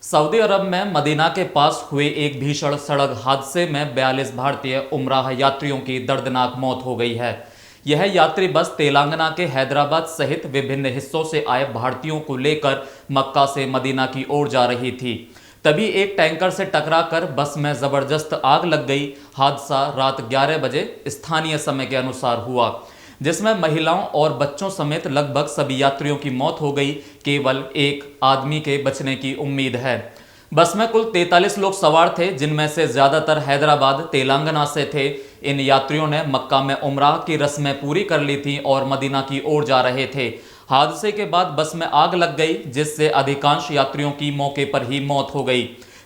Saudi अरब में Medina के पास हुए एक भीषण सड़क हादसे में 42 भारतीय उमराह यात्रियों की दर्दनाक मौत हो गई है। यह यात्री बस तेलंगाना के हैदराबाद सहित विभिन्न हिस्सों से आए भारतीयों को लेकर मक्का से मदीना की ओर जा रही थी। तभी एक टैंकर से टकराकर बस में जबरदस्त आग लग गई। हादसा रात 11 बजे स्थानीय समय के अनुसार हुआ, जिसमें महिलाओं और बच्चों समेत लगभग सभी यात्रियों की मौत हो गई। केवल एक आदमी के बचने की उम्मीद है। बस में कुल 43 लोग सवार थे, जिनमें से ज्यादातर हैदराबाद तेलंगाना से थे। इन यात्रियों ने मक्का में उमराह की रस्में पूरी कर ली थी और मदीना की ओर जा रहे थे। हादसे के बाद बस में आग लग गई, जिससे अधिकांश यात्रियों की मौके पर ही मौत हो गई।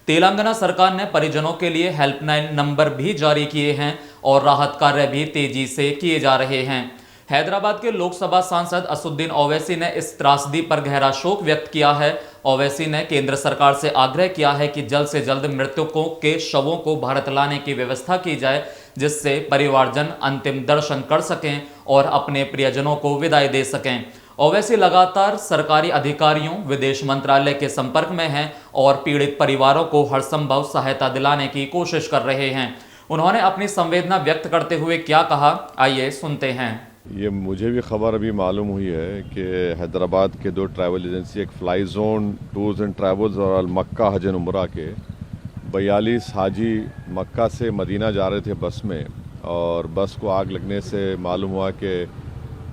तेलंगाना सरकार ने परिजनों के लिए हेल्पलाइन नंबर भी जारी किए हैं और राहत कार्य भी तेजी से किए जा रहे हैं। हैदराबाद के लोकसभा सांसद असुद्दीन ओवैसी ने इस त्रासदी पर गहरा शोक व्यक्त किया है। ओवैसी ने केंद्र सरकार से आग्रह किया है कि जल्द से जल्द मृतकों के शवों को भारत लाने की व्यवस्था की जाए, जिससे परिवारजन अंतिम दर्शन कर सकें और अपने प्रियजनों को विदाई दे सकें। ओवैसी लगातार सरकारी अधिकारियों, विदेश मंत्रालय के संपर्क में हैं और पीड़ित परिवारों को हर संभव सहायता दिलाने की कोशिश कर रहे हैं। उन्होंने अपनी संवेदना व्यक्त करते हुए क्या कहा, आइए सुनते हैं। ये मुझे भी खबर अभी मालूम हुई है कि हैदराबाद के दो ट्रैवल एजेंसी, एक fly zone tours and travels और मक्का हज एंड उम्रा के 42 हाजी मक्का से मदीना जा रहे थे बस में, और बस को आग लगने से मालूम हुआ कि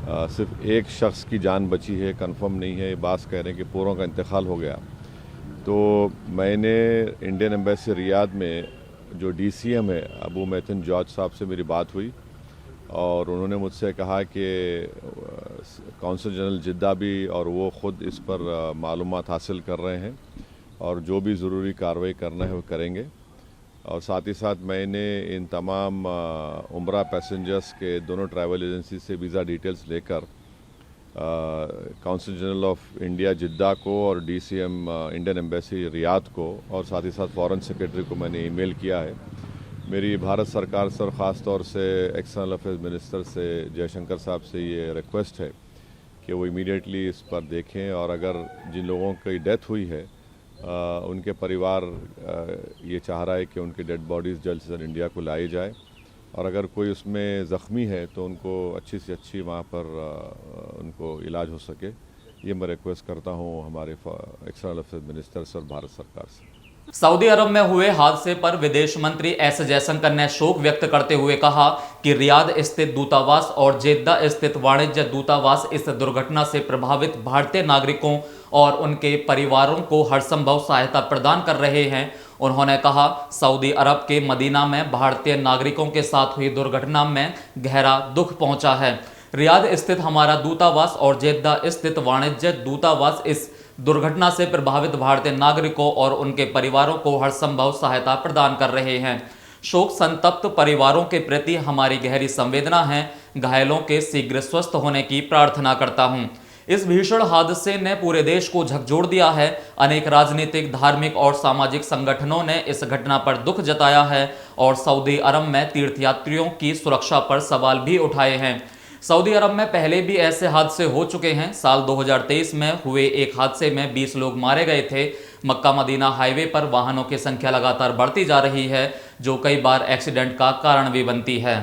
सिर्फ एक शख्स की जान बची है। कंफर्म नहीं है, बास कह रहे हैं कि पूरों का इंतकाल हो गया। तो मैंने इंडियन एम्बेसी रियाद में जो DCM है अबू मैथन जॉर्ज साहब से मेरी बात हुई और उन्होंने मुझसे कहा कि कौंसल जनरल जिद्दा भी और वो ख़ुद इस पर मालूमात हासिल कर रहे हैं और जो भी ज़रूरी कार्रवाई करना है वो करेंगे। और साथ ही साथ मैंने इन तमाम उम्रा पैसेंजर्स के दोनों ट्रैवल एजेंसी से वीज़ा डिटेल्स लेकर कौंसल जनरल ऑफ इंडिया जिद्दा को और DCM इंडियन एम्बेसी रियाद को और साथ ही साथ फॉरेन सेक्रेटरी को मैंने ईमेल किया है। मेरी भारत सरकार से और ख़ास तौर से एक्सटर्नल अफेयर्स मिनिस्टर से जयशंकर साहब से ये रिक्वेस्ट है कि वो इमीडिएटली इस पर देखें और अगर जिन लोगों की डेथ हुई है उनके परिवार ये चाह रहा है कि उनकी डेड बॉडीज़ जल्द से जल्द इंडिया को लाई जाए, और अगर कोई उसमें ज़ख्मी है तो उनको अच्छी से अच्छी वहाँ पर उनको इलाज हो सके। ये मैं रिक्वेस्ट करता हूँ हमारे एक्सटर्नल अफेयर्स मिनिस्टर से और भारत सरकार से। सऊदी अरब में हुए हादसे पर विदेश मंत्री एस जयशंकर ने शोक व्यक्त करते हुए कहा कि रियाद स्थित दूतावास और जेद्दा स्थित वाणिज्य दूतावास इस दुर्घटना से प्रभावित भारतीय नागरिकों और उनके परिवारों को हर संभव सहायता प्रदान कर रहे हैं। उन्होंने कहा, सऊदी अरब के मदीना में भारतीय नागरिकों के साथ हुई दुर्घटना में गहरा दुख पहुंचा है। रियाद स्थित हमारा दूतावास और जेद्दा स्थित वाणिज्य दूतावास इस दुर्घटना से प्रभावित भारतीय नागरिकों और उनके परिवारों को हर संभव सहायता प्रदान कर रहे हैं। शोक संतप्त परिवारों के प्रति हमारी गहरी संवेदना है। घायलों के शीघ्र स्वस्थ होने की प्रार्थना करता हूं। इस भीषण हादसे ने पूरे देश को झकझोर दिया है। अनेक राजनीतिक, धार्मिक और सामाजिक संगठनों ने इस घटना पर दुख जताया है और सऊदी अरब में तीर्थयात्रियों की सुरक्षा पर सवाल भी उठाए हैं। सऊदी अरब में पहले भी ऐसे हादसे हो चुके हैं। साल 2023 में हुए एक हादसे में 20 लोग मारे गए थे। मक्का मदीना हाईवे पर वाहनों की संख्या लगातार बढ़ती जा रही है, जो कई बार एक्सीडेंट का कारण भी बनती है।